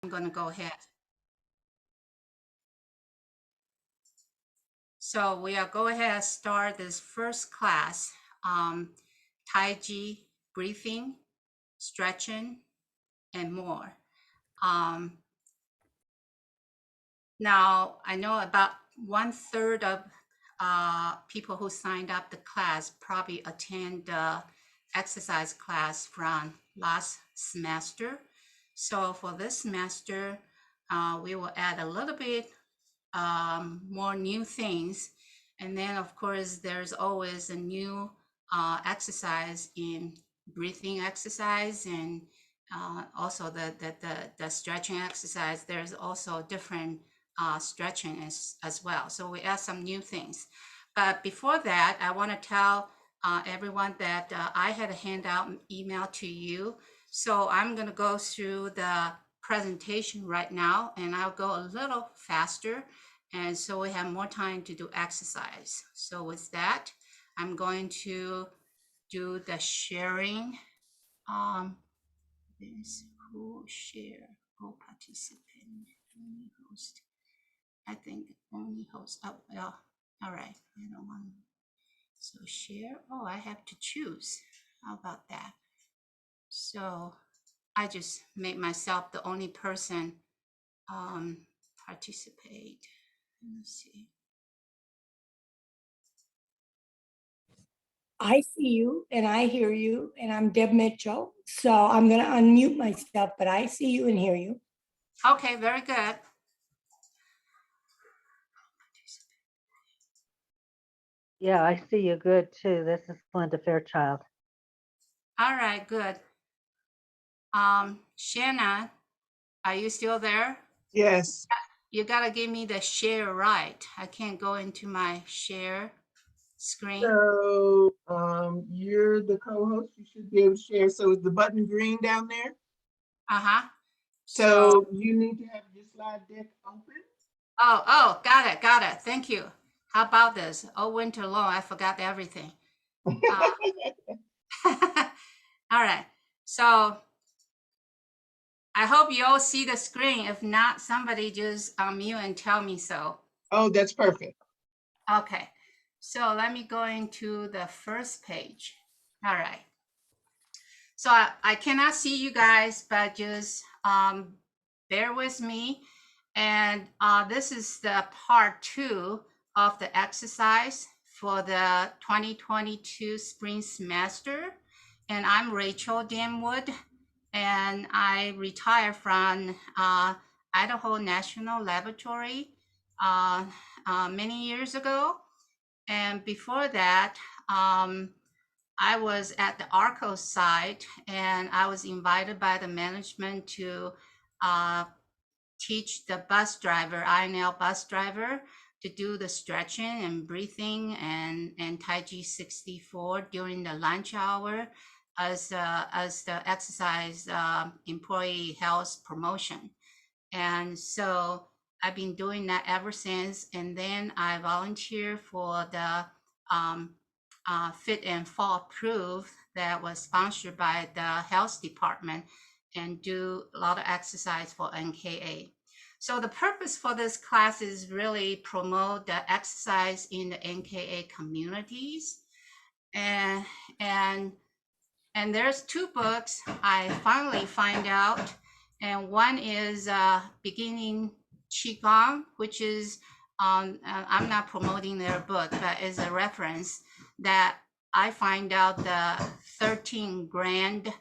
I'm going to go ahead. So we are go ahead and start this first class, Tai Chi, breathing, stretching, and more. Now, I know about 1/3 of people who signed up the class probably attend the exercise class from last semester. So for this semester, we will add a little bit more new things. And then, of course, there's always a new exercise in breathing exercise and also the stretching exercise. There's also different stretching as well. So we add some new things. But before that, I want to tell everyone that I had a handout email to you. So I'm going to go through the presentation right now, and I'll go a little faster. And so we have more time to do exercise. So with that, I'm going to do the sharing. This who share, who participate, only host. I think only host. Oh, well, all right. I don't want to. So share. Oh, I have to choose. How about that? So I just made myself the only person participate. Let's see. I see you and I hear you, and I'm Deb Mitchell. So I'm going to unmute myself, but I see you and hear you. Okay, very good. Yeah, I see you good too. This is Linda Fairchild. All right, good. Shanna, are you still there? Yes. You gotta give me the share right. I can't go into my share screen. So you're the co-host. You should be able to share. So is the button green down there? Uh-huh. So you need to have your slide deck open. Oh, got it. Thank you. How about this? All winter long, I forgot everything. All right. So I hope you all see the screen. If not, somebody just unmute and tell me so. Oh, that's perfect. Okay. So let me go into the first page. All right. So I cannot see you guys, but just bear with me. And this is the part 2 of the exercise for the 2022 spring semester. And I'm Rachel Danwood, and I retired from Idaho National Laboratory many years ago. And before that, I was at the ARCO site, and I was invited by the management to teach the bus driver, INL bus driver, to do the stretching and breathing and Tai Chi 64 during the lunch hour as the exercise employee health promotion. And so I've been doing that ever since. And then I volunteered for the Fit and Fall Proof that was sponsored by the health department and do a lot of exercise for NKA. So the purpose for this class is really promote the exercise in the NKA communities. And there's 2 books I finally find out. And one is Beginning Qigong, which is, I'm not promoting their book, but is a reference that I find out the 13 grand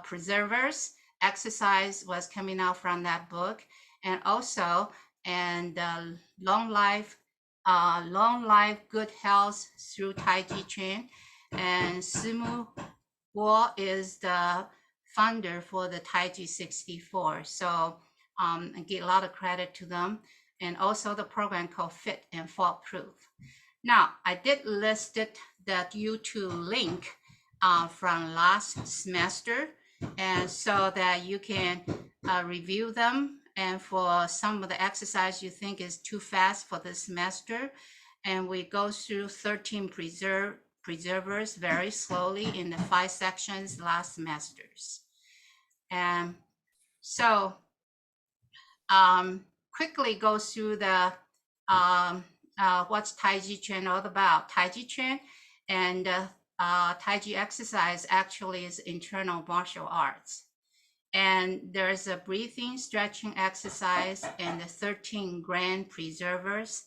preservers exercise was coming out from that book. And also, and long life, good health through Tai Chi Chuan. And Simu Guo is the founder for the Tai Chi 64. So I give a lot of credit to them. And also the program called Fit and Fall Proof. Now, I did list it, that YouTube link from last semester, and so that you can review them. And for some of the exercise you think is too fast for this semester, and we go through 13 preservers very slowly in the 5 sections last semesters. And so quickly go through the what's Tai Chi Chuan all about. Tai Chi Chuan and Tai Chi exercise actually is internal martial arts. And there's a breathing, stretching exercise, and the 13 grand preservers,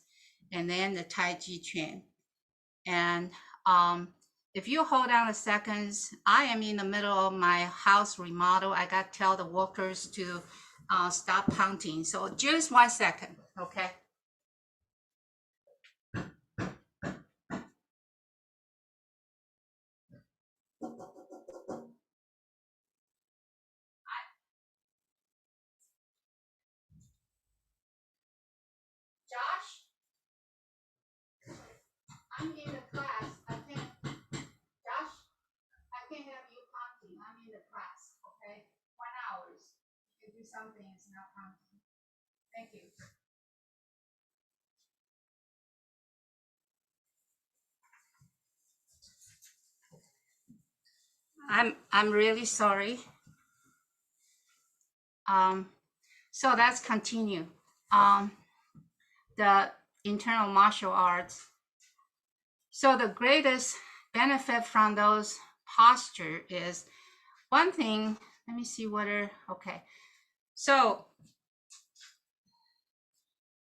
and then the Tai Chi Chuan. And if you hold on a second, I am in the middle of my house remodel. I got to tell the workers to stop pounding. So just 1 second, okay? Josh, I'm in the class. I can't, Josh, I can't have you pounding. I'm in the class, okay? 1 hour. You do something, it's not pounding. Thank you. I'm really sorry. So let's continue. The internal martial arts. So the greatest benefit from those posture is one thing. Let me see whether okay. So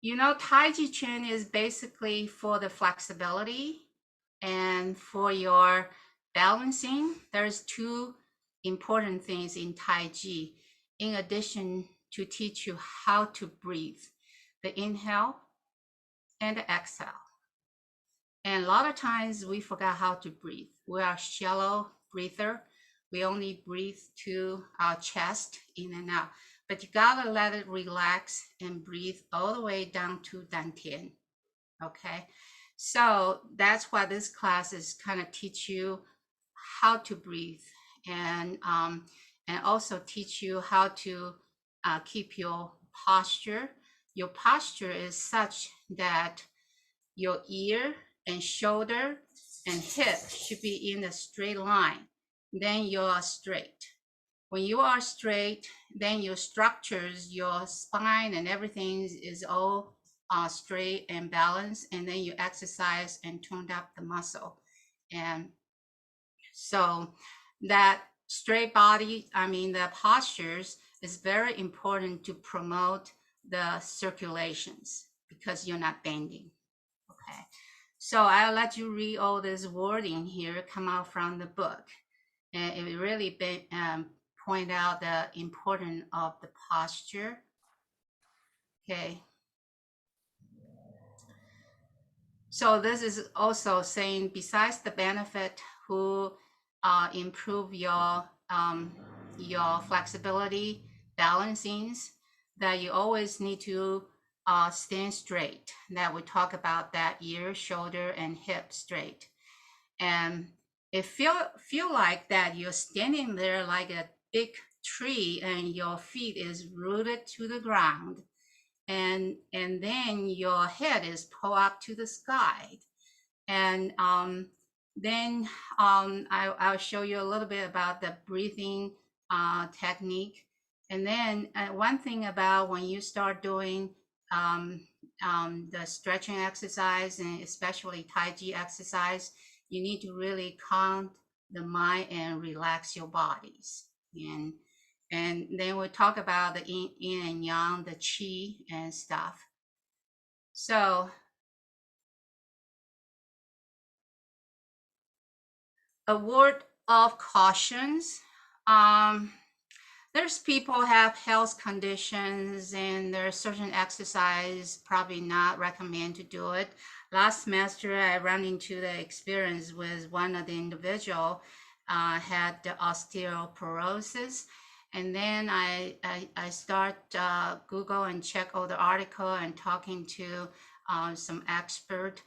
Tai Chi Chuan is basically for the flexibility and for your balancing. There's two important things in Tai Chi, in addition to teach you how to breathe, the inhale and the exhale. And a lot of times we forgot how to breathe. We are shallow breather. We only breathe to our chest in and out. But you gotta let it relax and breathe all the way down to dantian. Okay, so that's why this class is kind of teach you how to breathe and also teach you how to keep your posture. Your posture is such that your ear and shoulder and hip should be in a straight line. Then you are straight. When you are straight, then your structures, your spine and everything is all straight and balanced. And then you exercise and toned up the muscle. And so that straight body, the postures is very important to promote the circulations because you're not bending. Okay, so I'll let you read all this wording here come out from the book, and it really point out the importance of the posture. Okay, so this is also saying besides the benefit who improve your flexibility, balancings, that you always need to stand straight. That we talk about that ear, shoulder, and hip straight. And it feel like that you're standing there like a big tree and your feet is rooted to the ground. And then your head is pulled up to the sky. And then I'll show you a little bit about the breathing technique. And then one thing about when you start doing the stretching exercise and especially Tai Chi exercise, you need to really calm the mind and relax your bodies. And then we'll talk about the yin and yang, the qi and stuff. So a word of cautions. There's people have health conditions and there's certain exercise probably not recommend to do it. Last semester, I ran into the experience with one of the individual had the osteoporosis. And then I start Google and check all the article and talking to some expert.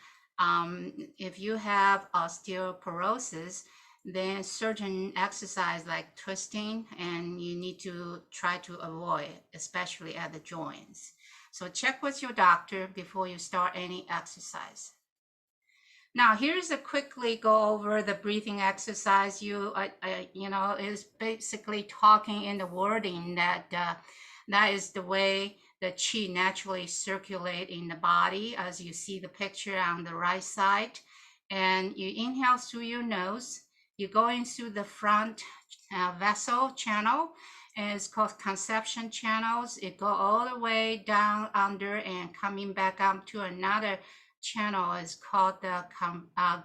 If you have osteoporosis, then certain exercise like twisting and you need to try to avoid, especially at the joints. So check with your doctor before you start any exercise. Now, here's a quickly go over the breathing exercise. Is basically talking in the wording that that is the way the qi naturally circulate in the body, as you see the picture on the right side. And you inhale through your nose. You're going through the front vessel channel, and it's called conception channels. It go all the way down under and coming back up to another channel is called the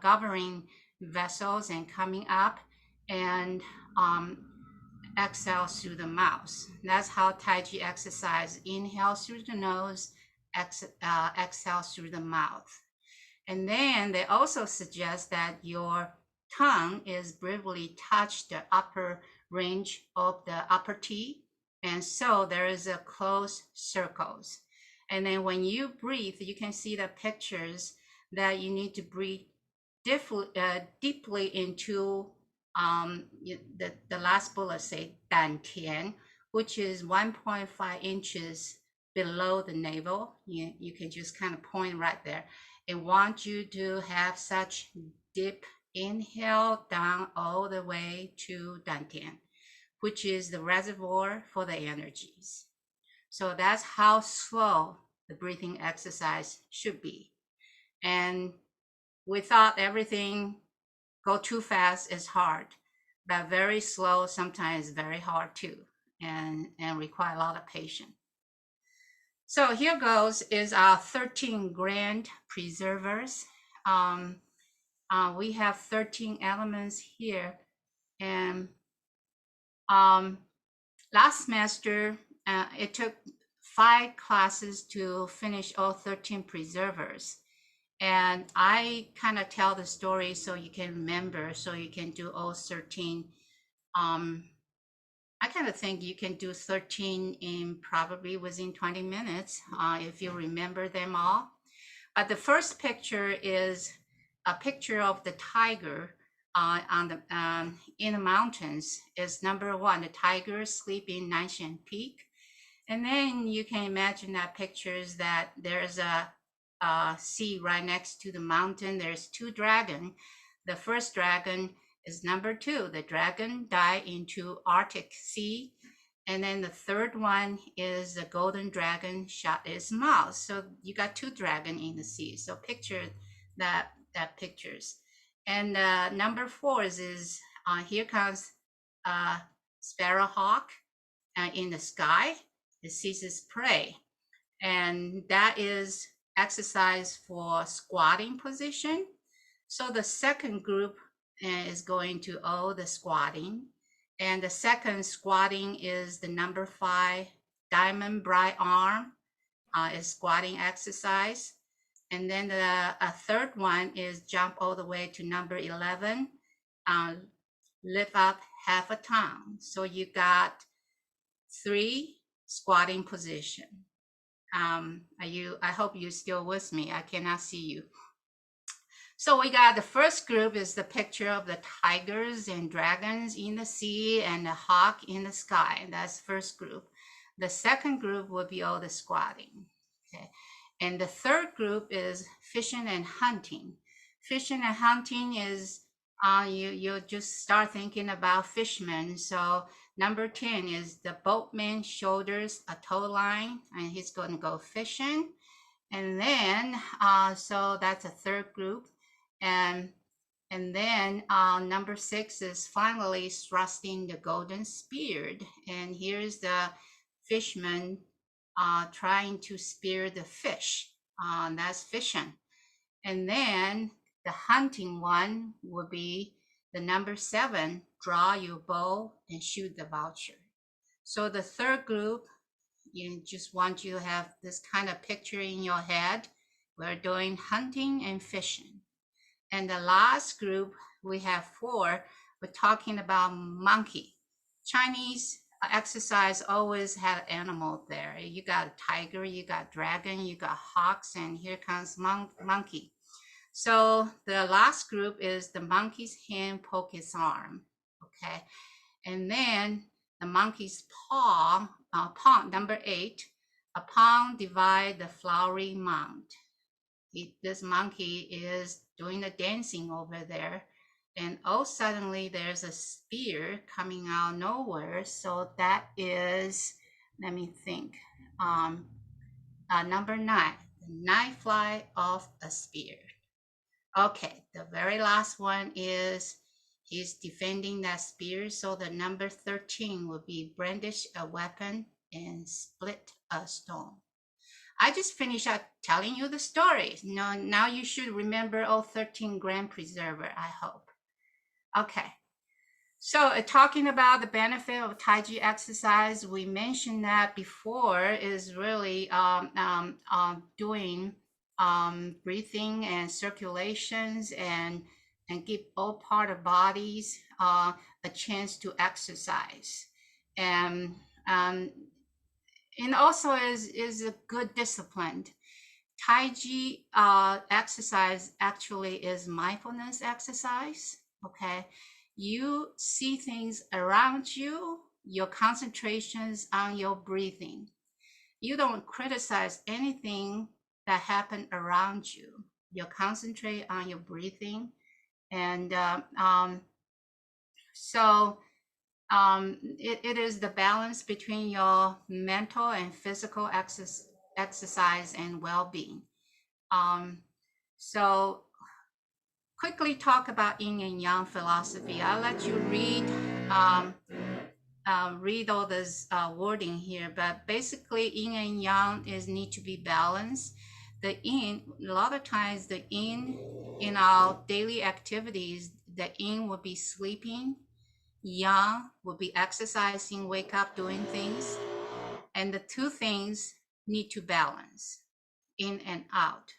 governing vessels, and coming up and exhale through the mouth. That's how Tai Chi exercise. Inhale through the nose, exhale through the mouth. And then they also suggest that your tongue is briefly touch the upper range of the upper teeth. And so there is a closed circles. And then when you breathe, you can see the pictures that you need to breathe deeply into the last bullet say Dan Tian, which is 1.5 inches below the navel. You can just kind of point right there. It wants you to have such deep inhale down all the way to Dantian, which is the reservoir for the energies. So that's how slow the breathing exercise should be. And we thought everything go too fast is hard, but very slow sometimes very hard too, and require a lot of patience. So here goes is our 13 grand preservers. We have 13 elements here, and last semester it took 5 classes to finish all 13 preservers. And I kind of tell the story so you can remember, so you can do all 13. I kind of think you can do 13 in probably within 20 minutes if you remember them all. But the first picture is a picture of the tiger in the mountains. Is number 1, the tiger sleeping Nanshan Peak. And then you can imagine that pictures that there's a sea right next to the mountain. There's 2 dragons. The first dragon is number 2. The dragon died into Arctic Sea. And then the third one is the golden dragon shot its mouth. So you got 2 dragons in the sea. So picture that pictures. And number 4 is here comes sparrowhawk in the sky. It sees its prey. And that is exercise for squatting position. So the second group is going to the squatting. And the second squatting is the number 5, diamond bright arm is squatting exercise. And then a third one is jump all the way to number 11, lift up half a ton. So you got 3 squatting position. I hope you're still with me. I cannot see you. So we got the first group is the picture of the tigers and dragons in the sea and the hawk in the sky. That's first group. The second group will be all the squatting. Okay. And the third group is fishing and hunting. Fishing and hunting is you just start thinking about fishermen. So number 10 is the boatman shoulders a tow line, and he's going to go fishing. And then, so that's a third group. And then number 6 is finally thrusting the golden spear. And here's the fisherman trying to spear the fish. That's fishing. And then the hunting one would be the number 7, draw your bow and shoot the vulture. So the third group, you just want you to have this kind of picture in your head. We're doing hunting and fishing. And the last group, we have 4, we're talking about monkey. Chinese exercise always had animal there. You got a tiger, you got dragon, you got hawks, and here comes monkey. So the last group is the monkey's hand poke its arm, okay? And then the monkey's paw, number 8, upon divide the flowery mound. this monkey is doing the dancing over there, and oh, suddenly there's a spear coming out nowhere. So that is, let me think, number 9, the knife fly off a spear. Okay, the very last one is he's defending that spear. So the number 13 would be brandish a weapon and split a stone. I just finished up telling you the story. Now you should remember all 13 grand preserver, I hope. Okay. So talking about the benefit of Tai Chi exercise, we mentioned that before is really doing breathing and circulations and give all part of bodies a chance to exercise. And um, and also is a good discipline. Tai Chi exercise actually is mindfulness exercise. Okay, you see things around you, your concentrations on your breathing. You don't criticize anything that happened around you. You concentrate on your breathing, and so it is the balance between your mental and physical exercise and well-being. So quickly talk about yin and yang philosophy. I'll let you read all this wording here, but basically yin and yang is need to be balanced. The yin, a lot of times the yin in our daily activities, the yin will be sleeping, yang will be exercising, wake up, doing things, and the two things need to balance, in and out.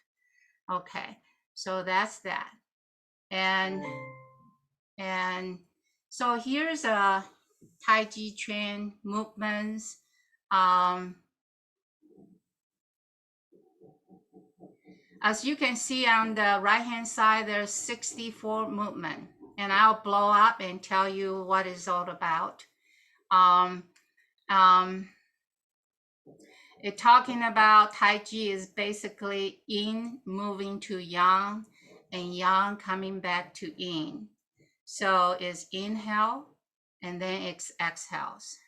Okay, so that's that. And so here's a Tai Chi Chuan movements. As you can see on the right hand side, there's 64 movement, and I'll blow up and tell you what it's all about. It talking about Tai Chi is basically yin moving to yang and yang coming back to yin. So it's inhale and then it's exhales.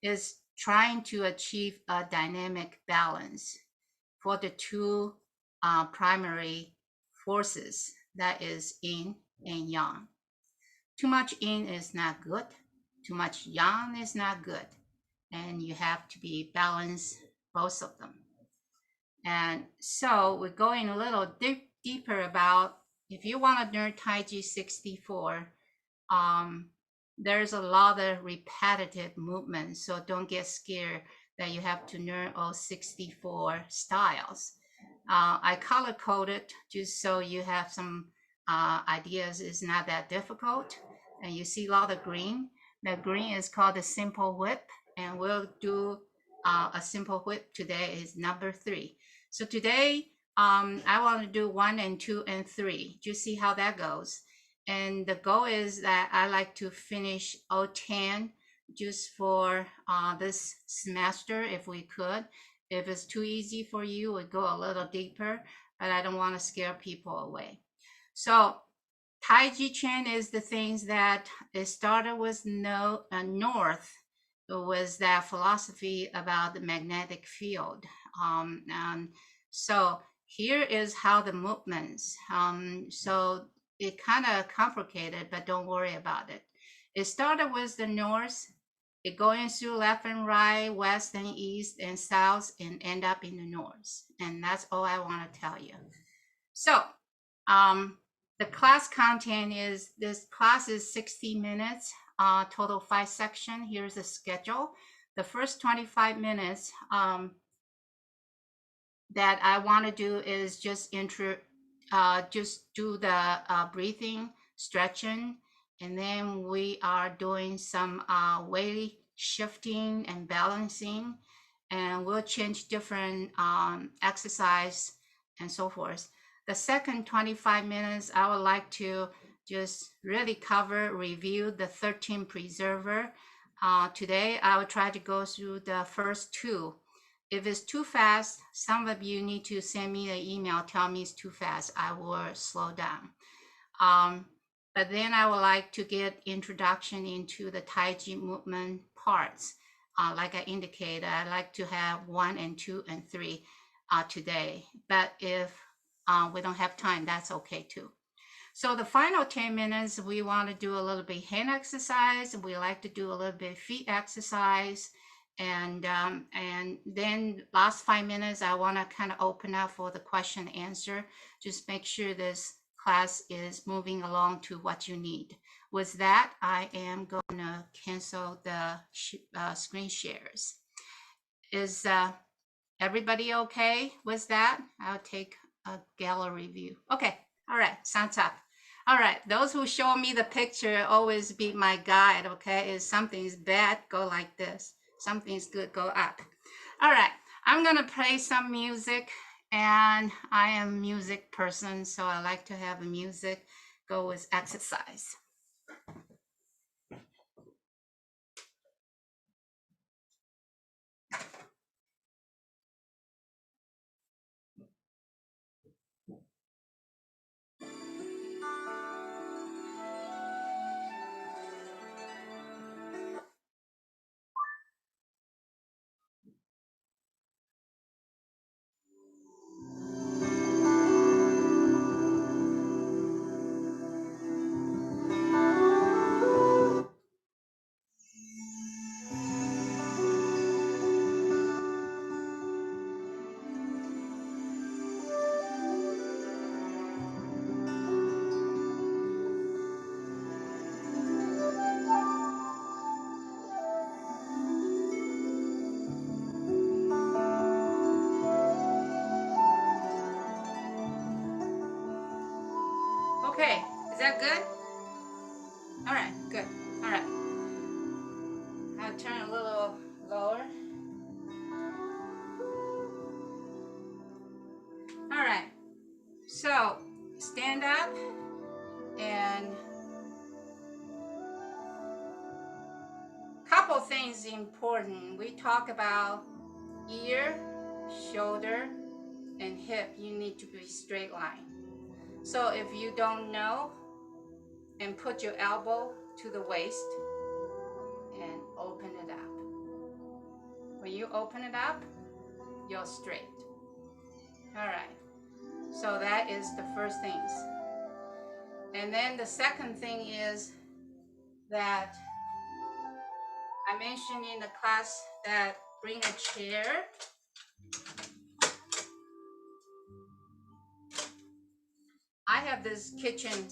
It's trying to achieve a dynamic balance for the two primary forces, that is yin and yang. Too much yin is not good. Too much yang is not good. And you have to be balanced, both of them. And so we're going a little deeper about, if you want to learn Tai Chi 64, there's a lot of repetitive movements. So don't get scared that you have to learn all 64 styles. I color coded just so you have some ideas. It's not that difficult. And you see a lot of green. The green is called the simple whip. And we'll do a simple whip today is number 3. So today, I want to do 1 and 2 and 3. Just see how that goes. And the goal is that I like to finish all 10 just for this semester, if we could. If it's too easy for you, we'll go a little deeper, but I don't want to scare people away. So Tai Chi Chuan is the things that it started with north. Was that philosophy about the magnetic field. And so here is how the movements. So it kind of complicated, but don't worry about it. It started with the north, it going through left and right, west and east and south, and end up in the north. And that's all I want to tell you. So the class content is, this class is 60 minutes. Total 5 section. Here's the schedule. The first 25 minutes that I want to do is just do the breathing, stretching, and then we are doing some weight shifting and balancing, and we'll change different exercise and so forth. The second 25 minutes, I would like to just really review the 13 preserver. Today, I will try to go through the first 2. If it's too fast, some of you need to send me an email, tell me it's too fast. I will slow down. But then I would like to get introduction into the Tai Chi movement parts. Like I indicated, I like to have 1 and 2 and 3 today. But if we don't have time, that's okay too. So the final 10 minutes, we want to do a little bit hand exercise. We like to do a little bit feet exercise. And then last 5 minutes, I want to kind of open up for the question and answer. Just make sure this class is moving along to what you need. With that, I am going to cancel the screen shares. Is everybody okay with that? I'll take a gallery view. Okay, all right, sounds up. All right, those who show me the picture always be my guide, okay? If something's bad, go like this. Something's good, go up. All right, I'm gonna play some music, and I am a music person, so I like to have music go with exercise. Okay, is that good? All right, good. All right. I'll turn a little lower. All right, so stand up and couple things important. We talk about ear, shoulder, and hip. You need to be straight line. So if you don't know, and put your elbow to the waist and open it up. When you open it up, you're straight. All right, so that is the first things. And then the second thing is that I mentioned in the class that bring a chair. I have this kitchen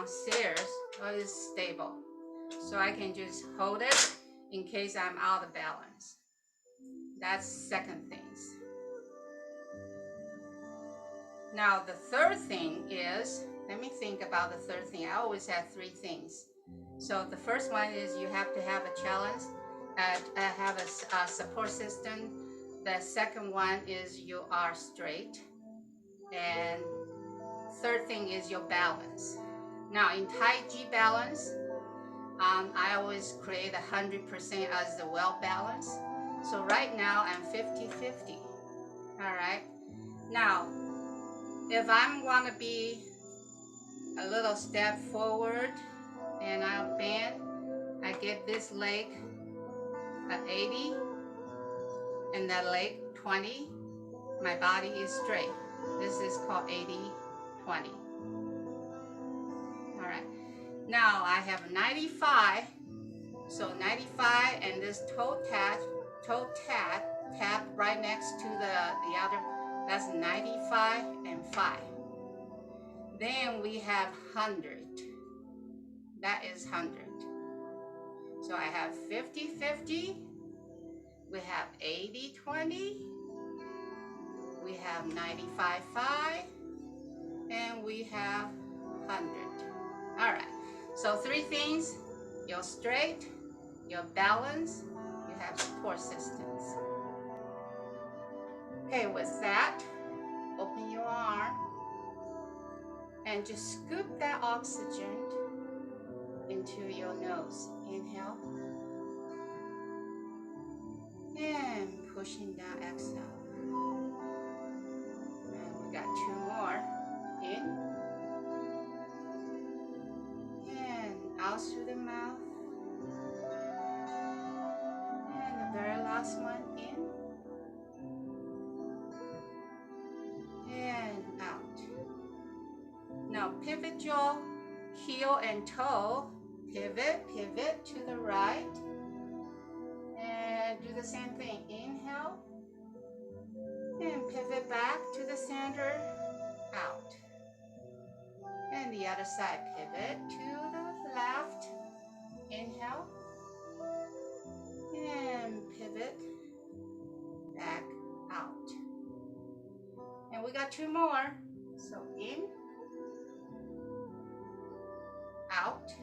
stairs, but it's stable. So I can just hold it in case I'm out of balance. That's second things. Now the third thing is, let me think about the third thing. I always have 3 things. So the first one is you have to have a challenge, have a support system. The second one is you are straight. And third thing is your balance. Now in Tai Chi balance, I always create 100% as the well balance. So right now I'm 50-50. All right. Now, if I'm want to be a little step forward and I'll bend, I get this leg at 80 and that leg 20. My body is straight. This is called 80-20. All right. Now I have 95. So 95 and this toe tap right next to the other, that's 95 and 5. Then we have 100. That is 100. So I have 50-50. We have 80-20. We have 95-5. And we have 100. All right. So 3 things. You're straight, you're balanced, you have support systems. Okay, with that, open your arm and just scoop that oxygen into your nose. Inhale and pushing down, exhale. And we got 2 more. In. And out through the mouth. And the very last one, in. And out. Now pivot your heel and toe. Pivot, pivot to the right. And do the same thing. Inhale. And pivot back to the center. Out. And the other side, pivot to the left. Inhale. And pivot back out. And we got 2 more. So in, out,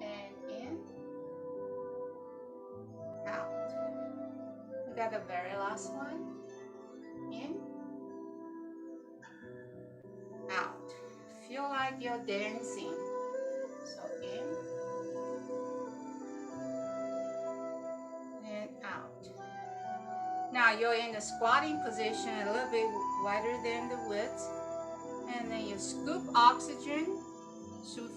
and in, out. We got the very last one. In, out. Feel like you're dancing. So in, and out. Now you're in the squatting position, a little bit wider than the width. And then you scoop oxygen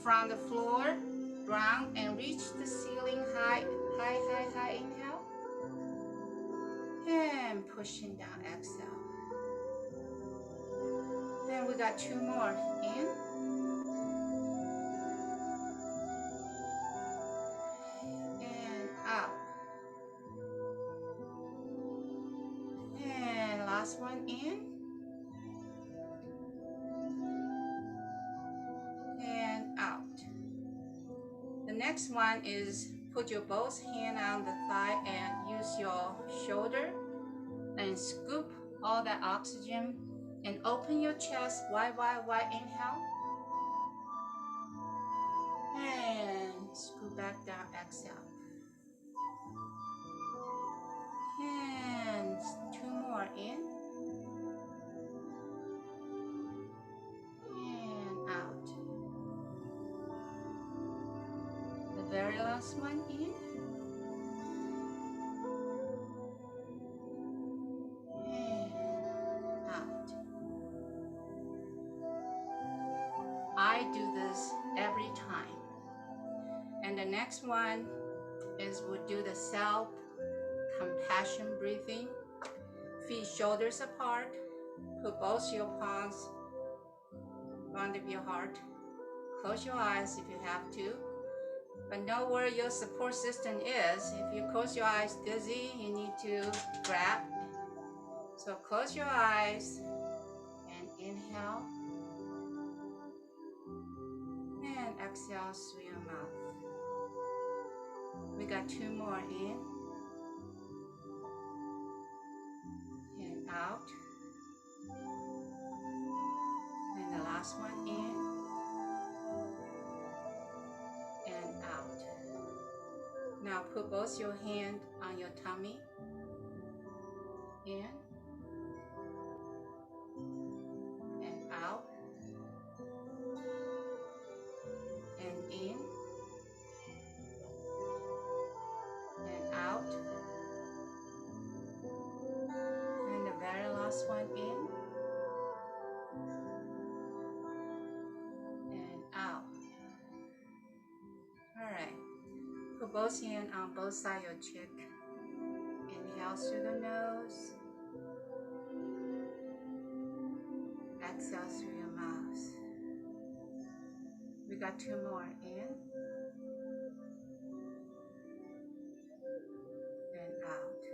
from the floor, ground, and reach the ceiling high, high, high, high. Inhale. And pushing down, exhale. Then we got 2 more. In. And out. And last one, in. And out. The next one is put your both hand on the thigh and use your shoulder and scoop all that oxygen and open your chest wide, wide, wide. Inhale. And scoop back down, exhale. And 2 more. In. And out. The very last one, in. And out. I do this every time. And the next one is we'll do the self-compassion breathing. Feet shoulders apart. Put both your palms in front of your heart. Close your eyes if you have to. But know where your support system is. If you close your eyes dizzy, you need to grab. So close your eyes and inhale. And exhale through your mouth. We got 2 more. In. And out. And the last one, in. And out. Now put both your hands on your tummy. In. And out. And in. And out. And the very last one, in. And out. Alright. Put both hands on both sides of your cheek. Inhale through the nose. Exhale through your mouth. We got 2 more. In. And out.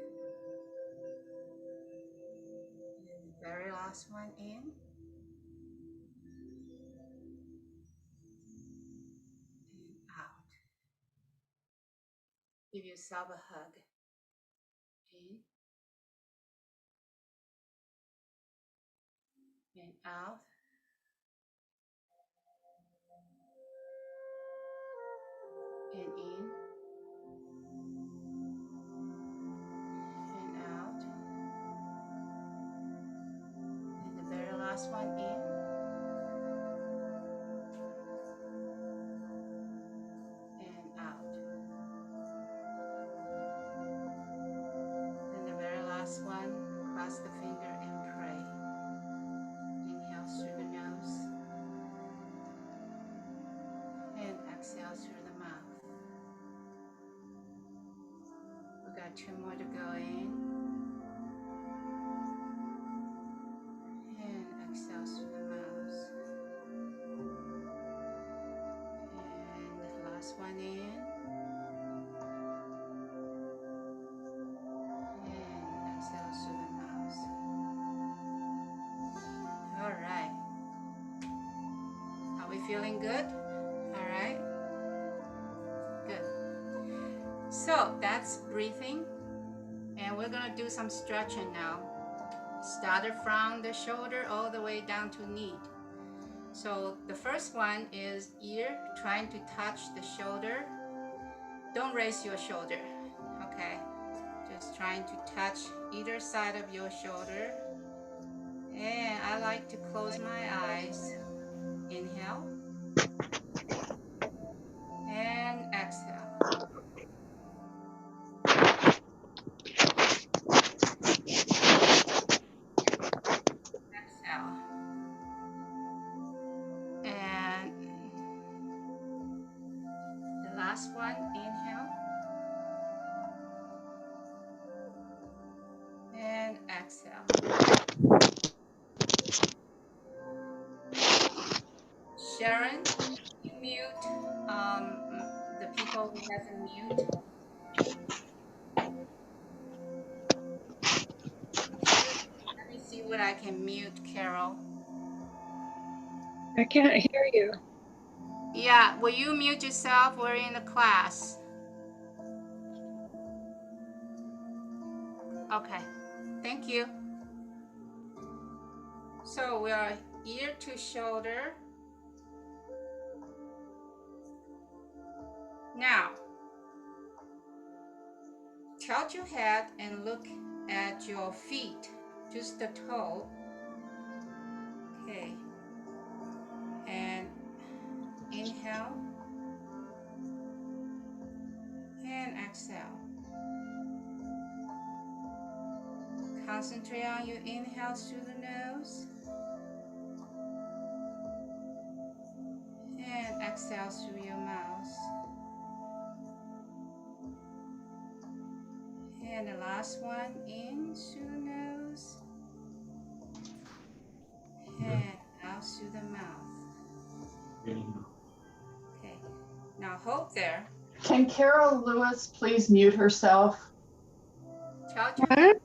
And the very last one, in. And out. Give yourself a hug. In. And out. And in. And out. And the very last one, in. And out. last one, cross the finger and pray. Inhale through the nose and exhale through the mouth. We got 2 more to go in. And exhale through the mouth. And the last one in. And exhale through the mouth. All right. Are we feeling good? All right. Good. So that's breathing. And we're going to do some stretching now. Started from the shoulder all the way down to knee. So the first one is ear, trying to touch the shoulder. Don't raise your shoulder, okay? Just trying to touch either side of your shoulder. And I like to close my eyes. Inhale. And exhale. Exhale. And the last one, inhale. And exhale. Sharon, you mute the people who hasn't mute. Let me see what I can mute, Carol. I can't hear you. Yeah, will you mute yourself? We're in the class. Okay, thank you. So we are ear to shoulder. Now, tilt your head and look at your feet, just the toe. Okay, and inhale and exhale. Concentrate on your inhale through the nose and exhale through your mouth. And the last one, in through the nose and out through the mouth. Okay, now hold there. Can Carol Lewis please mute herself? Tilt your What? head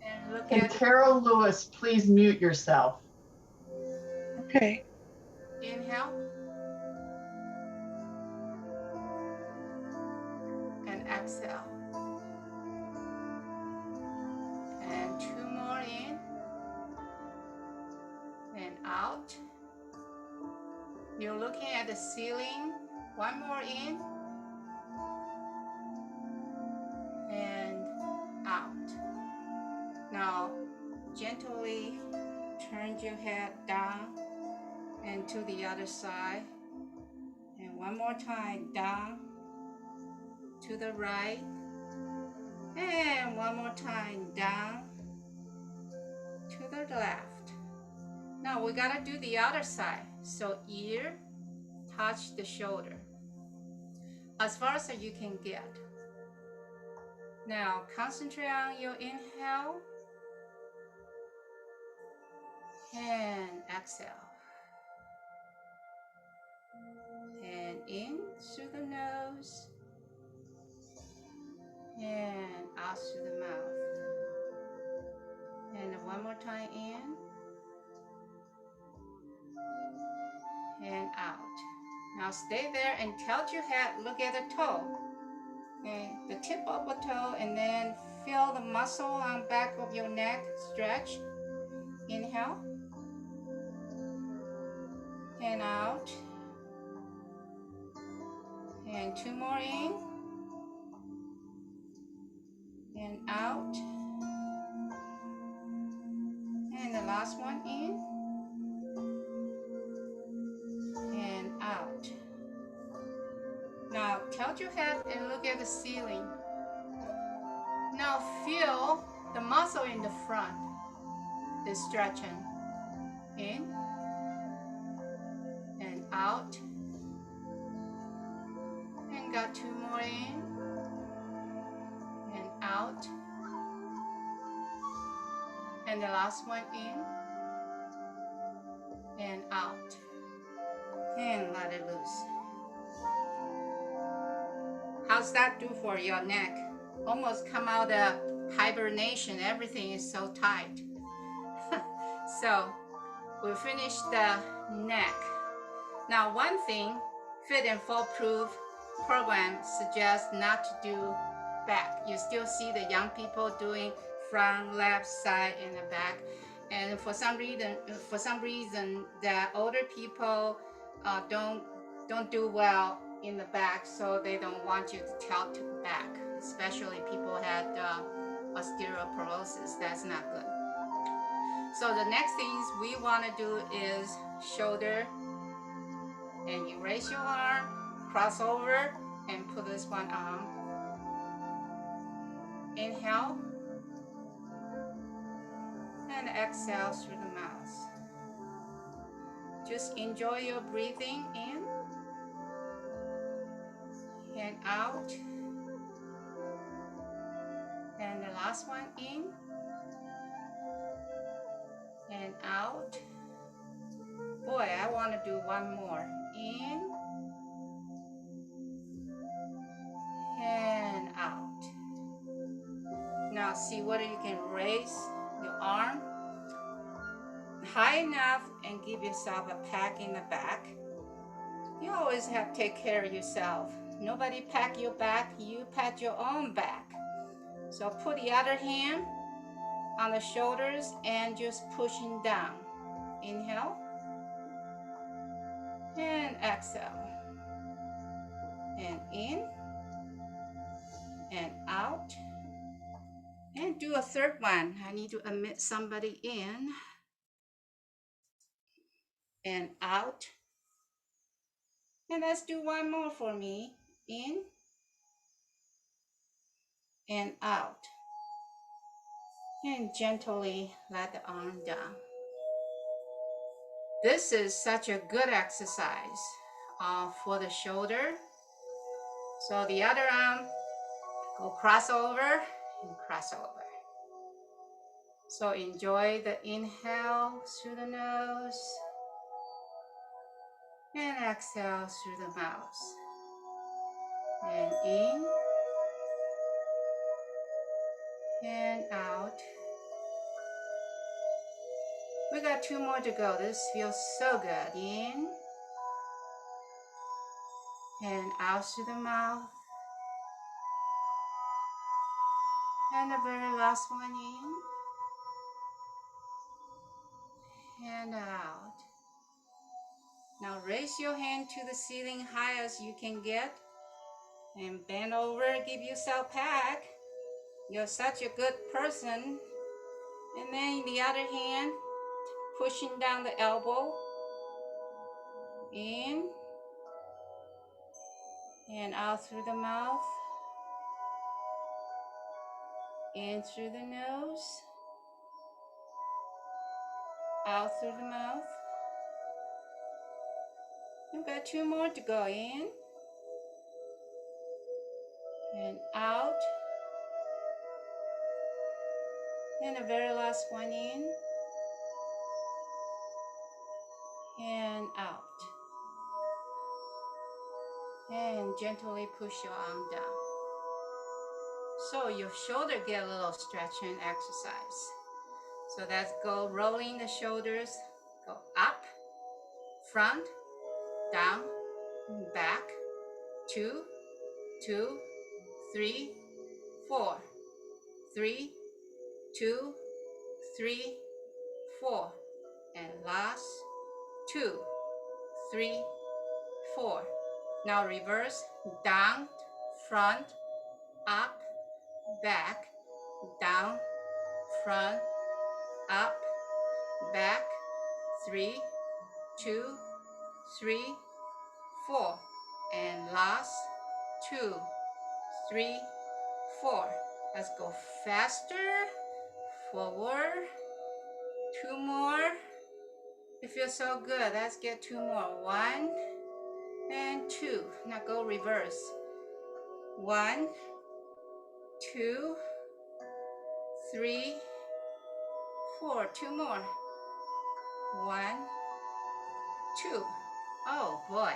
and look Can at Carol Lewis please mute yourself? Okay. inhale and exhale. And 2 more in and out. You're looking at the ceiling. 1 more in and out. Now, gently turn your head down and to the other side. And 1 more time, down to the right. And 1 more time, down to the left. Now we gotta do the other side. So ear, touch the shoulder. As far as you can get. Now concentrate on your inhale and exhale. And in through the nose and out through the mouth. And 1 more time in and out. Now stay there and tilt your head, look at the toe. Okay, the tip of the toe, and then feel the muscle on back of your neck stretch. Inhale and out. And 2 more in and out. And the last one in and out. Now tilt your head and look at the ceiling. Now feel The muscle in the front is stretching in and out. And got 2 more in and out. And the last one in and out. And let it loose. How's that do for your neck? Almost come out of hibernation. Everything is so tight. So we finished the neck. Now one thing, Fit and Foolproof program suggests not to do back. You still see the young people doing front, left, side, and the back. And for some reason, the older people don't do well in the back, so they don't want you to tilt to the back. Especially people had osteoporosis. That's not good. So the next things we want to do is shoulder, and you raise your arm, cross over, and put this one on. Inhale, and exhale through the mouth. Just enjoy your breathing in and out. And the last one in and out. Boy, I want to do one more. In and out. Now see whether you can raise your arm high enough and give yourself a pat in the back. You always have to take care of yourself. Nobody pat your back, you pat your own back. So put the other hand on the shoulders and just pushing down. Inhale and exhale. And in and out. And do a third one. I need to admit somebody in and out. And let's do one more for me. In and out. And gently let the arm down. This is such a good exercise for the shoulder. So the other arm, go cross over and cross over. So enjoy the inhale through the nose and exhale through the mouth. And in and out. We got 2 more to go. This feels so good. In and out through the mouth. And the very last one in and out. Now raise your hand to the ceiling high as you can get and bend over, give yourself a pat. You're such a good person. And then the other hand, pushing down the elbow, in and out through the mouth, in through the nose, out through the mouth. We've got 2 more to go. In and out. And the very last one in and out. And gently push your arm down. So your shoulder get a little stretching exercise. So let's go rolling the shoulders, go up, front, down, back, 2, 2, 3, 4, 3, 2, 3, 4, and last 2, 3, 4. Now reverse, down, front, up, back, down, front, up, back, 3, 2, 3, 4, and last 2, 3, 4. Let's go faster. forward, 2 more. It feels so good. Let's get 2 more. 1 and 2. Now go reverse. 1, 2, 3, 4. 2 more. 1, 2. Oh boy,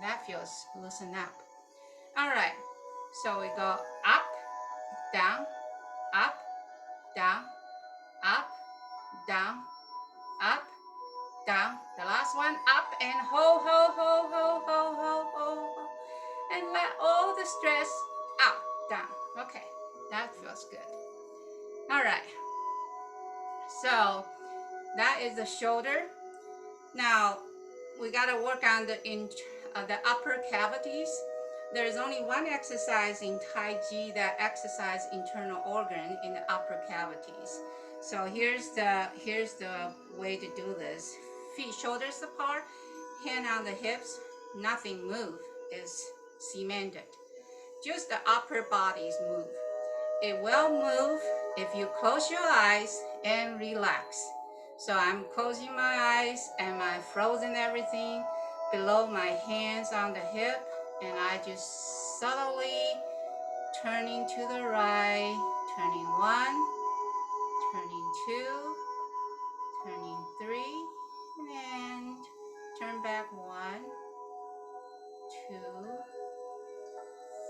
that feels loosen up. All right, so we go up, down, up, down, up, down, up, down. The last one, up and ho, ho, ho, ho, ho, ho, ho, ho. And let all the stress out, down. Okay, that feels good. All right, so that is the shoulder. Now we got to work on the upper cavities. There's only one exercise in Tai Chi that exercise internal organ in the upper cavities. So here's the way to do this. Feet shoulders apart, hand on the hips, nothing move, is cemented. Just the upper bodies move. It will move if you close your eyes and relax. So I'm closing my eyes and I frozen everything below my hands on the hip, and I just subtly turning to the right, turning 1, turning 2, turning 3, and turn back 1, 2,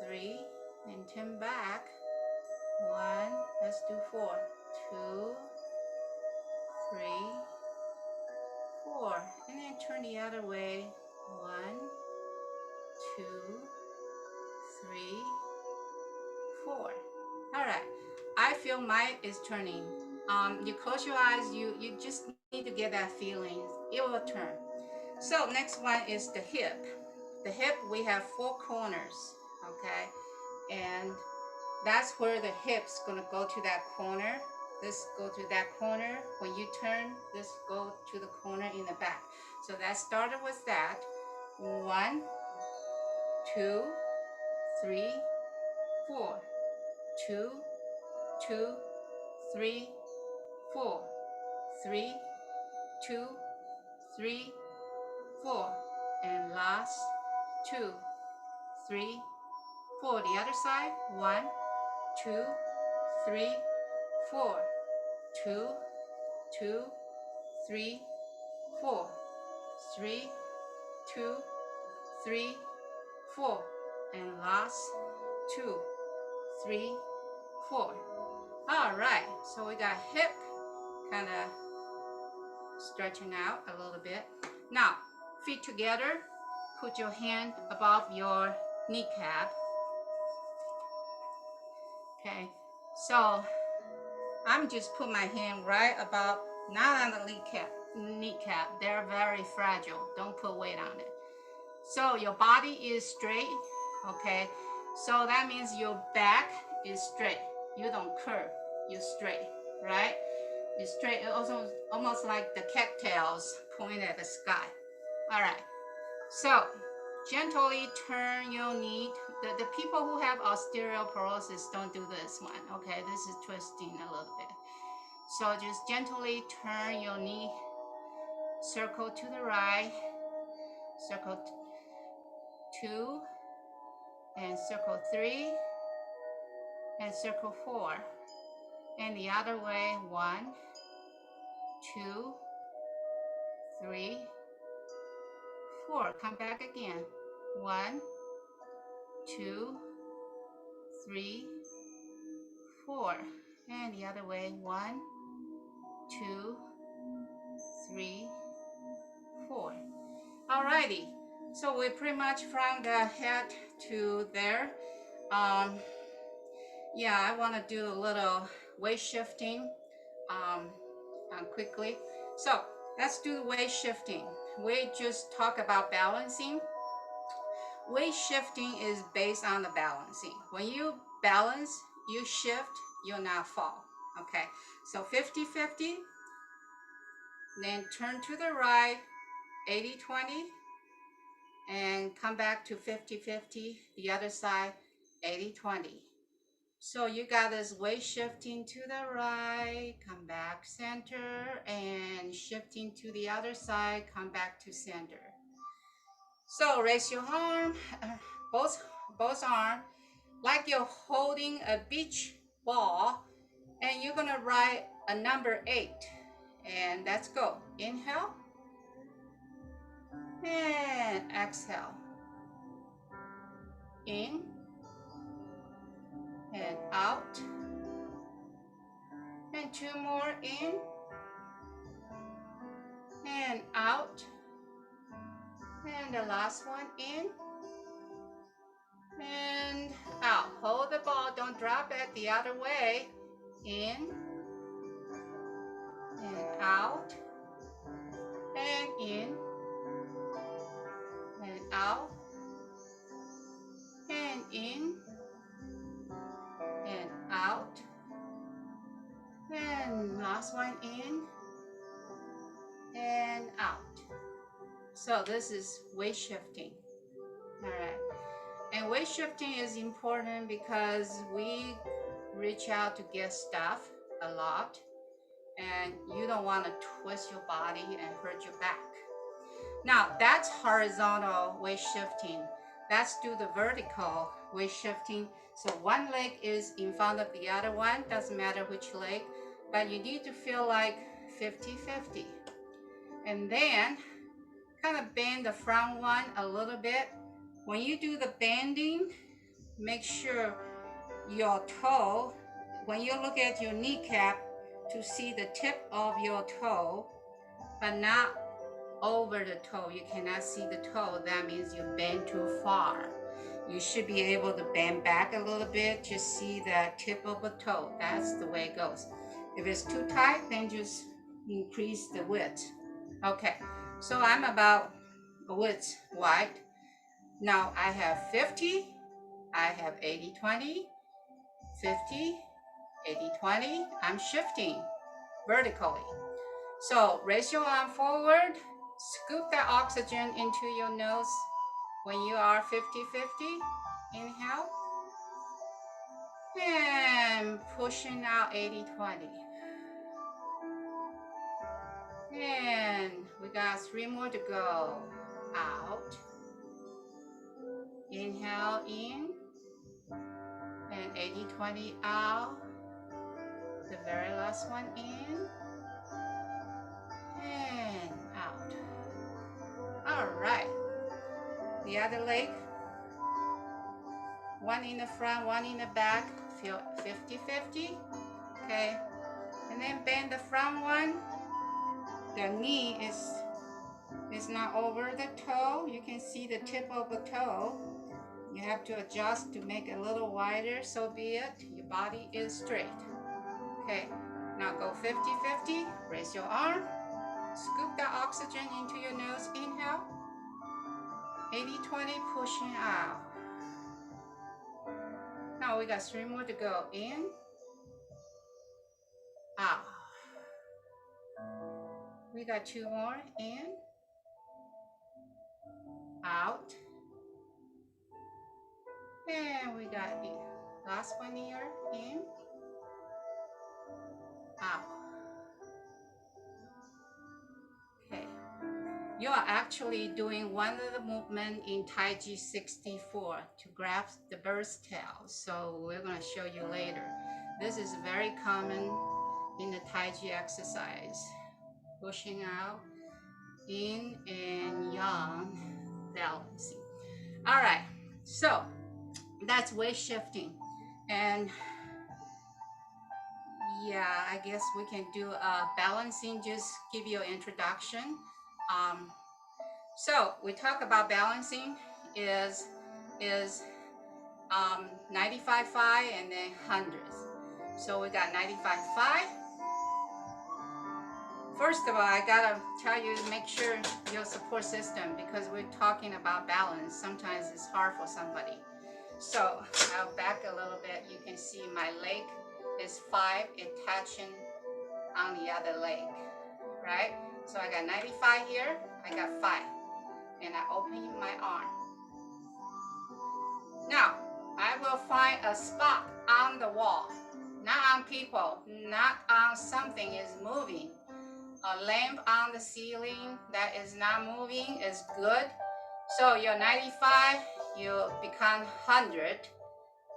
3, and turn back 1, let's do 4, 2, 3, 4, and then turn the other way, 1, 2, 3, 4. All right, I feel mine is turning. You close your eyes, you just need to get that feeling. It will turn. So next one is the hip. The hip, we have 4 corners, okay? And that's where the hip's gonna go to that corner. This go to that corner. When you turn, this go to the corner in the back. So that started with that. 1, 2, 3, 4. 2, 2, 3, 4. 3, 2, 3, 4. And last 2, 3, 4. The other side. 1, 2, 3, 4. 2, 2, 3, 4. 3, 2, 3, 4. And last 2, 3, 4. All right, so we got hip kind of stretching out a little bit. Now, feet together, put your hand above your kneecap. Okay, so I'm just put my hand right above, not on the kneecap. They're very fragile. Don't put weight on it. So your body is straight, okay? So that means your back is straight. You don't curve, you're straight, right? You're straight, also almost like the cattails pointing at the sky. All right, so gently turn your knee. The people who have osteoporosis don't do this one, okay? This is twisting a little bit. So just gently turn your knee, circle to the right, circle 2, and circle 3, and circle 4. And the other way, 1, 2, 3, 4. Come back again. 1, 2, 3, 4. And the other way, 1, 2, 3, 4. Alrighty. So we're pretty much from the head to there. Yeah, I want to do a little weight shifting quickly. So let's do weight shifting. We just talk about balancing. Weight shifting is based on the balancing. When you balance, you shift, you'll not fall. Okay, so 50-50, then turn to the right, 80-20, and come back to 50-50, the other side, 80-20. So you got this weight shifting to the right, come back center, and shifting to the other side, come back to center. So raise your arm, both arm, like you're holding a beach ball, and you're gonna write a number 8. And let's go. Inhale and exhale. In and out. And 2 more, in and out. And the last one, in and out. Hold the ball, don't drop it, the other way. In and out. And in and out. And in and out. And last one, in and out. So this is weight shifting. All right. And weight shifting is important because we reach out to get stuff a lot, and you don't want to twist your body and hurt your back. Now that's horizontal weight shifting. Let's do the vertical weight shifting. So one leg is in front of the other one, doesn't matter which leg, but you need to feel like 50-50. And then kind of bend the front one a little bit. When you do the bending, make sure your toe, when you look at your kneecap, to see the tip of your toe, but not over the toe. You cannot see the toe. That means you bend too far. You should be able to bend back a little bit, just see the tip of the toe. That's the way it goes. If it's too tight, then just increase the width. Okay, so I'm about a width wide. Now I have 50, I have 80-20, 50, 80-20. I'm shifting vertically. So raise your arm forward, scoop that oxygen into your nose when you are 50-50. Inhale. And pushing out 80-20. And we got 3 more to go. Out. Inhale in. And 80-20 out. The very last one in. And out. All right. The other leg. One in the front, one in the back. Feel 50-50. Okay. And then bend the front one. The knee is not over the toe. You can see the tip of the toe. You have to adjust to make it a little wider, so be it. Your body is straight. Okay, now go 50-50. Raise your arm. Scoop the oxygen into your nose. Inhale. 80-20, pushing out. Now we got 3 more to go. In. Out. We got 2 more. In. Out. And we got the last one here. In. Out. Okay. You are actually doing one of the movement in Tai Chi 64 to grab the bird's tail. So we're going to show you later. This is very common in the Tai Chi exercise. Pushing out, in and yang, balancing. All right, so that's weight shifting. And yeah, I guess we can do balancing, just give you an introduction. So we talk about balancing is 95-5 and then hundreds. So we got 95-5. First of all, I gotta tell you, make sure your support system, because we're talking about balance. Sometimes it's hard for somebody. So I'll back a little bit. You can see my leg is 5 attaching on the other leg, right? So I got 95 here, I got 5. And I open my arm. Now, I will find a spot on on the wall, not on people, not on something is moving. A lamp on the ceiling that is not moving is good. So you're 95, you become 100.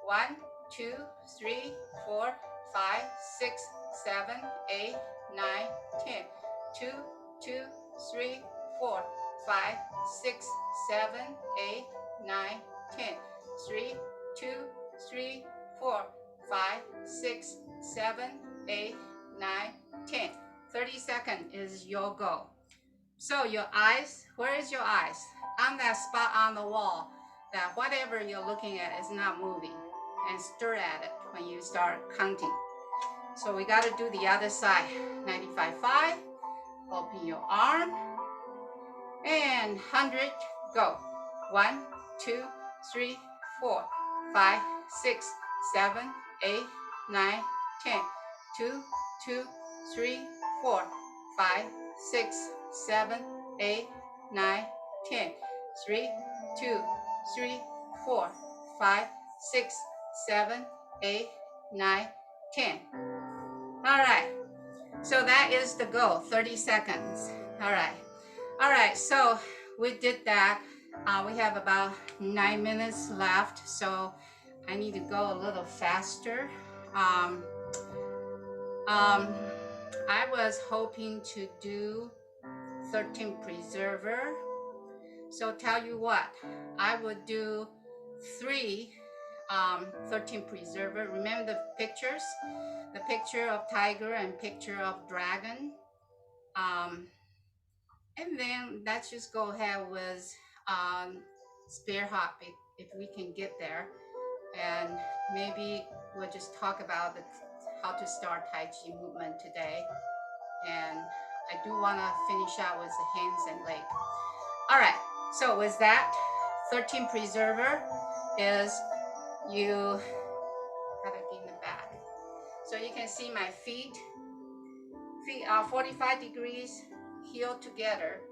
1, 2, 3, 4, 5, 6, 7, 8, 9, 10. 2, 2, 3, 4, 5, 6, 7, 8, 9, 10. 3, 2, 3, 4, 5, 6, 7, 8, 9, 10. 30 seconds is your goal. So your eyes, where is your eyes? On that spot on the wall, that whatever you're looking at is not moving, and stir at it when you start counting. So we got to do the other side. 95.5, open your arm, and 100, go. 1, 2, 3, 4, 5, 6, 7, 8, 9, 10. 2, 2, 3, 4, 5, 6, 7, 8, 9, 10. 3, 2, 3, 4, 5, 6, 7, 8, 9, 10. All right. So that is the goal, 30 seconds. All right. All right. So we did that. We have about 9 minutes left. So I need to go a little faster. I was hoping to do 13 preserver. So tell you what, I would do 3 13 preserver. Remember the pictures? The picture of tiger and picture of dragon. And then let's just go ahead with spear hop if we can get there. And maybe we'll just talk about how to start Tai Chi movement today. And I do want to finish out with the hands and leg. All right, so with that, 13 preserver is you gotta get in the back. So you can see my feet are 45 degrees, heel together,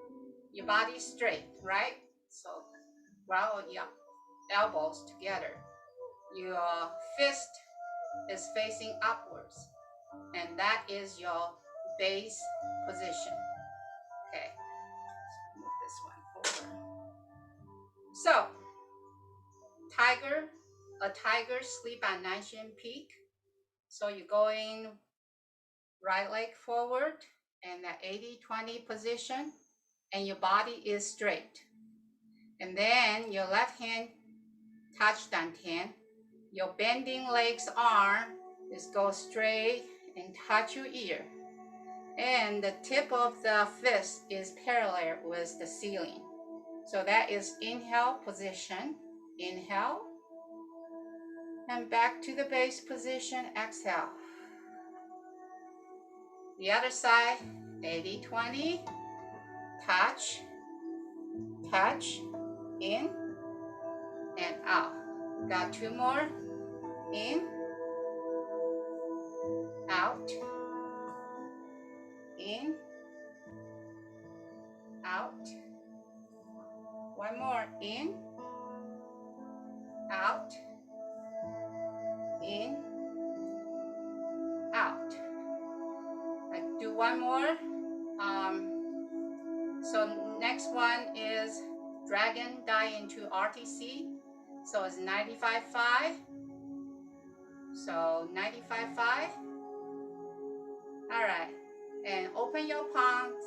your body straight, right? So roll your elbows together. Your fist is facing upwards, and that is your base position. Okay, move this one over. So, a tiger sleep at Nantian Peak. So you're going right leg forward and that 80-20 position, and your body is straight. And then your left hand touch dantian. Your bending legs arm is go straight and touch your ear. And the tip of the fist is parallel with the ceiling. So that is inhale position. Inhale. And back to the base position, exhale. The other side, 80-20. Touch, touch, in, and out. Got 2 more. In, out, in, out. 1 more. In, out, in, out. I do 1 more. So next one is dragon die into RTC. So it's 95.5. So 95.5. All right. And open your palms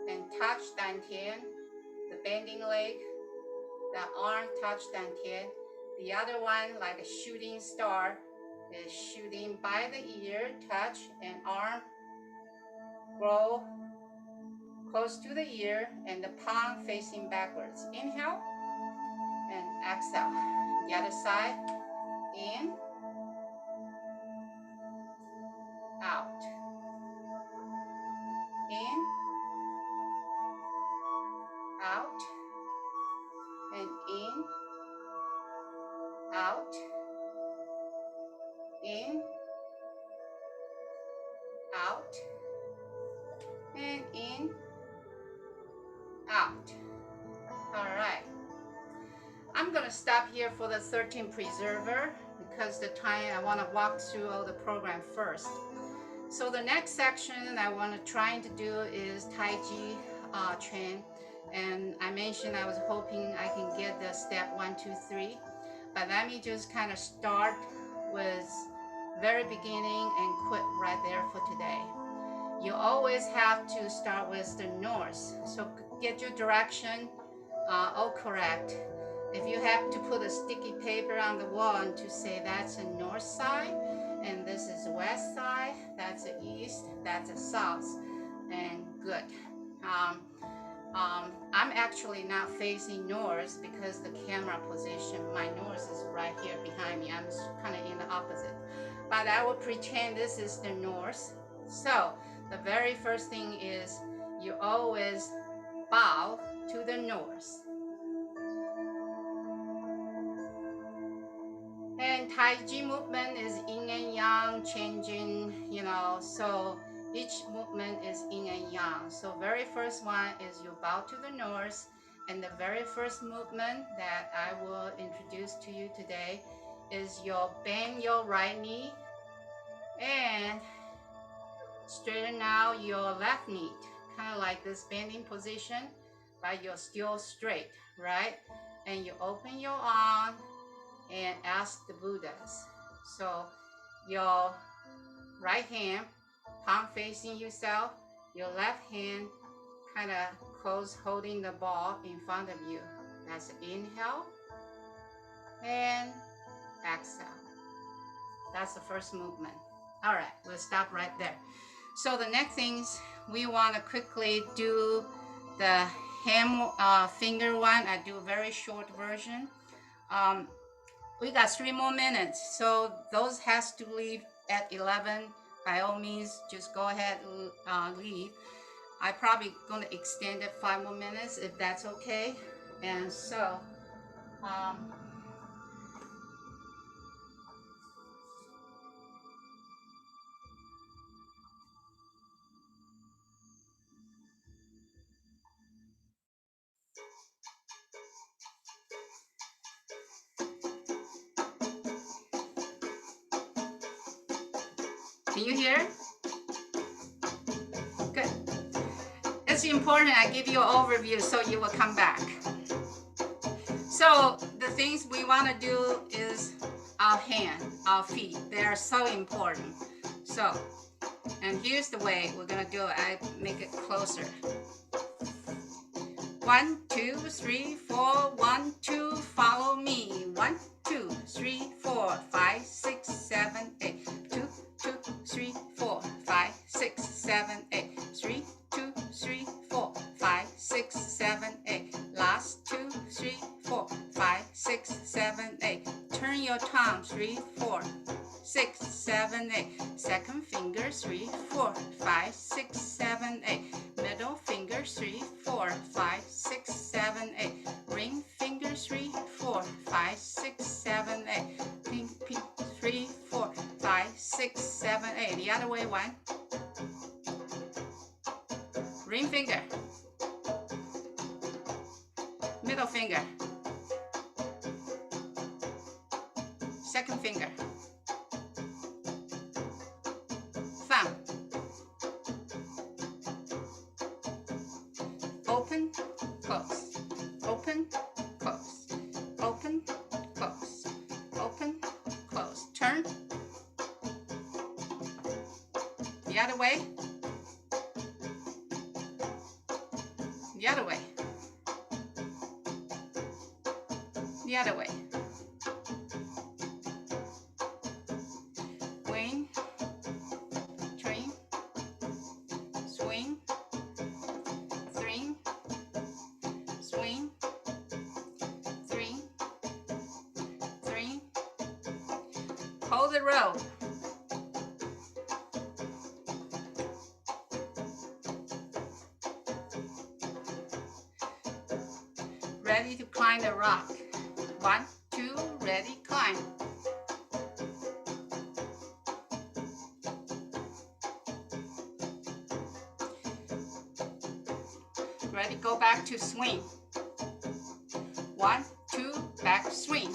and touch dantian. The bending leg, the arm touch dantian. The other one, like a shooting star, is shooting by the ear, touch, and arm grow close to the ear, and the palm facing backwards. Inhale and exhale. The other side, in, out, in, out, and in, out, in, out, and in, out. All right. I'm gonna stop here for the 13 preserver. because the time I want to walk through all the program first. So the next section I want to try to do is Tai Chi train. And I mentioned I was hoping I can get the step 1, 2, 3. But let me just kind of start with very beginning and quit right there for today. You always have to start with the north. So get your direction all correct. If you have to put a sticky paper on the wall and to say that's the north side, and this is the west side, that's the east, that's the south, and good. I'm actually not facing north because the camera position, my north is right here behind me. I'm kind of in the opposite. But I will pretend this is the north. So the very first thing is you always bow to the north. And Tai Chi movement is yin and yang, changing, so each movement is yin and yang. So very first one is you bow to the north, and the very first movement that I will introduce to you today is you bend your right knee and straighten out your left knee, kind of like this bending position, but you're still straight, right? And you open your arm and ask the Buddhas. So your right hand, palm facing yourself, your left hand kind of close holding the ball in front of you. That's inhale and exhale. That's the first movement. All right, we'll stop right there. So the next things, we want to quickly do the hand finger one. I do a very short version. We got 3 more minutes, so those has to leave at 11. By all means, just go ahead and leave. I probably going to extend it 5 more minutes if that's okay. And so, can you hear? Good. It's important I give you an overview so you will come back. So the things we want to do is our hand, our feet. They are so important. So, and here's the way we're going to do it. I make it closer. 1, 2, 3, 4, 1, 2, follow me. 1, 2, 3, 4, 5, 6, 7, 8. 2, 2, 3, 4, 5, 6, 7, 8. 3, 2, 3, 4, 5, 6, 7, 8. Last 2, 3, 4, 5, 6, 7, 8. Turn your tongue. 3, 4, 6, 7, 8. Second finger. 3, 4, 5, 6, 7, 8. Middle finger. 3, 4, 5, 6, 7, 8. Ring finger. 3, 4, 5, 6, 7, 8. Pinky 3, 4, 5, 6, 7, 8. The other way. 1. Ring finger. Middle finger. Second finger. Thumb. Open, close. Open, close. Open, close. Open, close. Turn. The other way. The other way. The other way. Swing, train, swing, swing, swing, swing, swing. Hold the rope. Ready to climb the rock. 1, 2, ready, climb. Ready, go back to swing. 1, 2, back swing.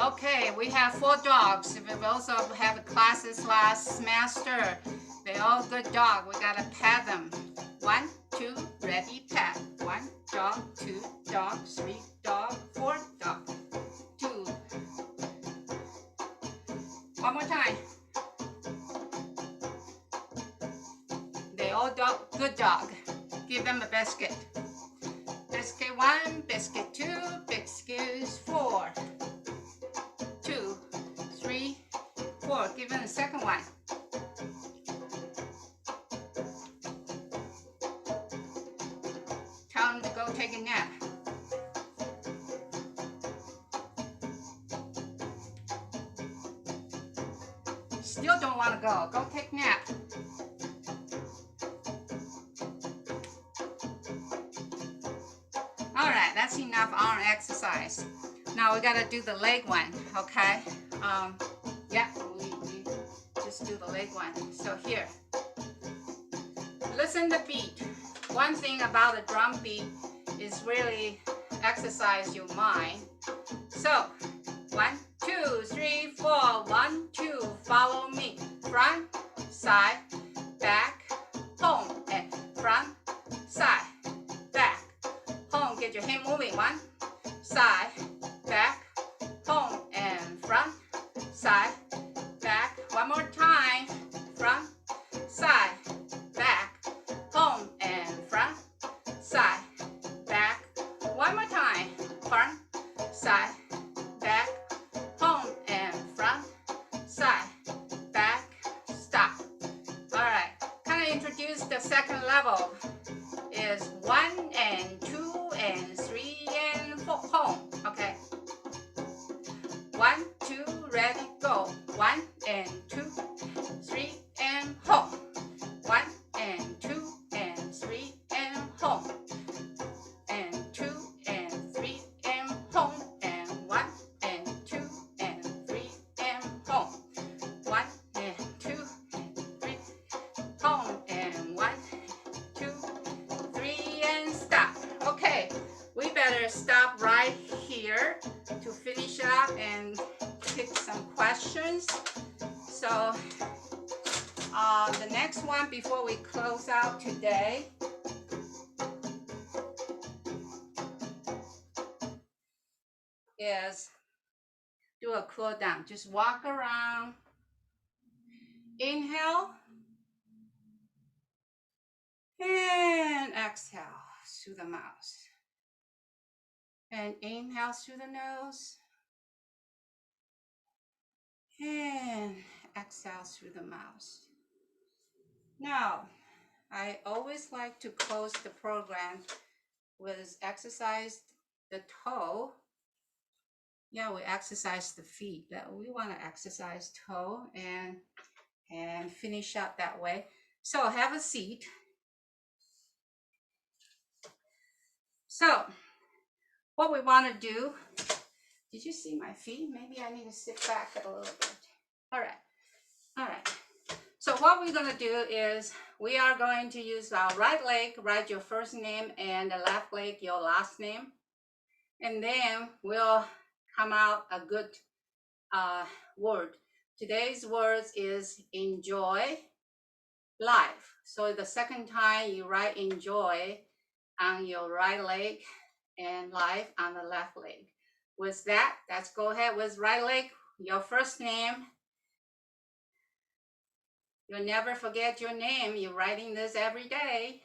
Okay, we have 4 dogs. We also have classes last semester. They all good dog. We gotta pat them. 1, 2, ready, pat. 1 dog, 2 dog, 3 dog, 4 dog. 2. One more time. They all good dog. Give them a biscuit. Biscuit 1, biscuit 2, biscuit 4. 2, 3, 4. Give them the second one. Tell them to go take a nap. Still don't want to go. Go take a nap. All right, that's enough arm exercise. Now we gotta do the leg one, okay? Yeah, we just do the leg one. So here, listen to the beat. One thing about the drum beat is really exercise your mind. So 1, 2, 3, 4. 1, 2. Follow me. Front, side, back, home, and front, side, back, home. Get your hand moving. 1, side, back, home, and front, side, back. One more time. Front, side, back, home, and front, side, back. One more time. Front, side, back, home, and front, side, back, stop. All right, kind of introduce the second level. Is 1 and 2 and 3 and 4, home. Okay. 1, 2, ready, go. 1 and 2, 3 and home. 1 and 2 and 3 and home. And 2 and 3 and home. And 1 and 2 and 3 and home. 1 and 2 and 3 home. And 1, 2, 3 and stop. Okay, we better stop right here to finish up and pick some questions. So the next one before we close out today is do a cool down. Just walk around. Inhale and exhale through the mouth. And inhale through the nose. And exhale through the mouth. Now, I always like to close the program with exercise the toe. Yeah, we exercise the feet, but we want to exercise toe and finish up that way. So have a seat. So what we want to do, did you see my feet? Maybe I need to sit back a little bit. All right. So what we're going to do is we are going to use our right leg, write your first name, and the left leg, your last name. And then we'll come out a good word. Today's words is enjoy life. So the second time you write enjoy on your right leg and life on the left leg. With that, let's go ahead with right leg, your first name. You'll never forget your name. You're writing this every day.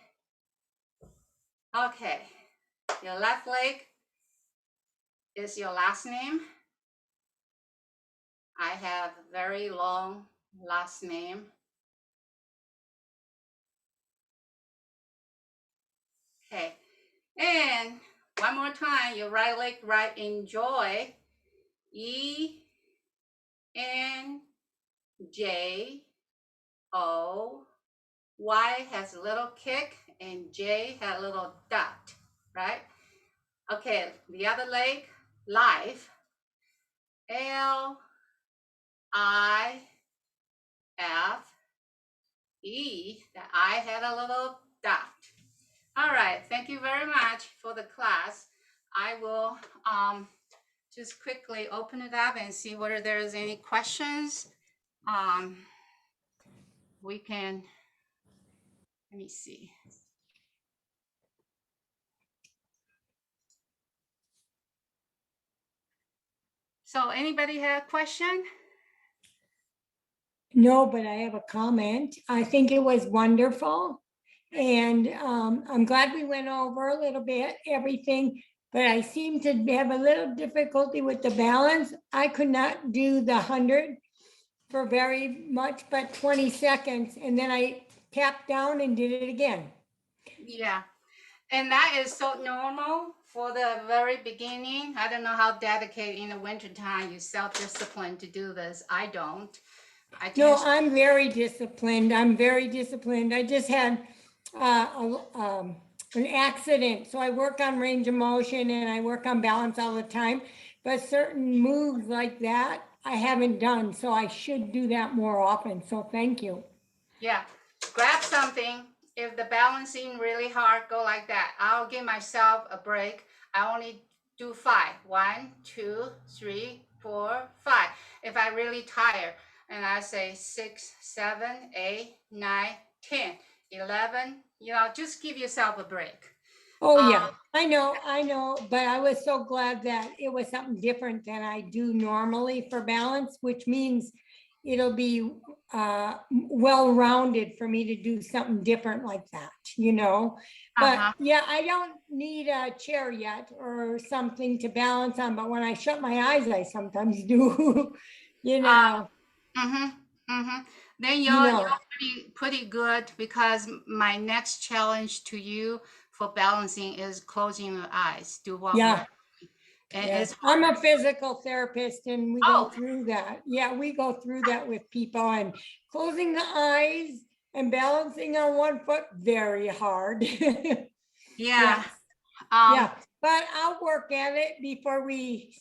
Okay, your left leg is your last name. I have very long last name. Okay, and one more time, your right leg, write enjoy. E-N-J-O-Y has a little kick and J had a little dot, right? Okay, the other leg, life. L-I-F-E, the I had a little dot. All right, thank you very much for the class. I will just quickly open it up and see whether there's any questions. We can, let me see. So anybody have a question? No, but I have a comment. I think it was wonderful. And I'm glad we went over a little bit, everything, but I seem to have a little difficulty with the balance. I could not do the 100 for very much, but 20 seconds. And then I tapped down and did it again. Yeah, and that is so normal for the very beginning. I don't know how dedicated in the wintertime you self-disciplined to do this. I don't. I No, tend I'm very disciplined. I'm very disciplined. I just had an accident. So I work on range of motion and I work on balance all the time. But certain moves like that, I haven't done. So I should do that more often. So thank you. yeah, grab something. If the balancing really hard, go like that. I'll give myself a break. I only do 5. 1, 2, 3, 4, 5. If I really tired, and I say 6, 7, 8, 9, 10, 11, just give yourself a break. Oh, yeah, I know, but I was so glad that it was something different than I do normally for balance, which means it'll be well-rounded for me to do something different like that, Uh-huh. But yeah, I don't need a chair yet or something to balance on, but when I shut my eyes, I sometimes do, Mm-hmm. Mm-hmm. Then You you're know. pretty good, because my next challenge to you for balancing is closing your eyes. Do what Yeah. we're and Yes, it's I'm a physical therapist and we go Oh. through that. Yeah, we go through that with people, and closing the eyes and balancing on one foot, very hard. yeah. Yeah, but I'll work at it before we,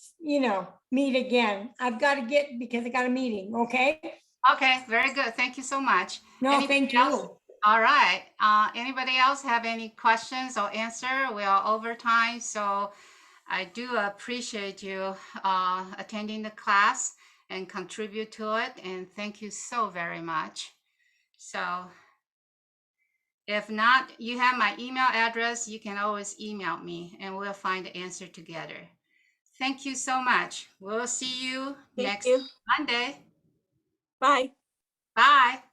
meet again. I've got to get, because I got a meeting, okay? Okay, very good. Thank you so much. No, Anybody thank else? you. All right. Anybody else have any questions or answer? We are over time, so I do appreciate you attending the class and contribute to it, and thank you so very much. So if not, you have my email address. You can always email me and we'll find the answer together. Thank you so much. We'll see you Thank next you. Monday. Bye. Bye.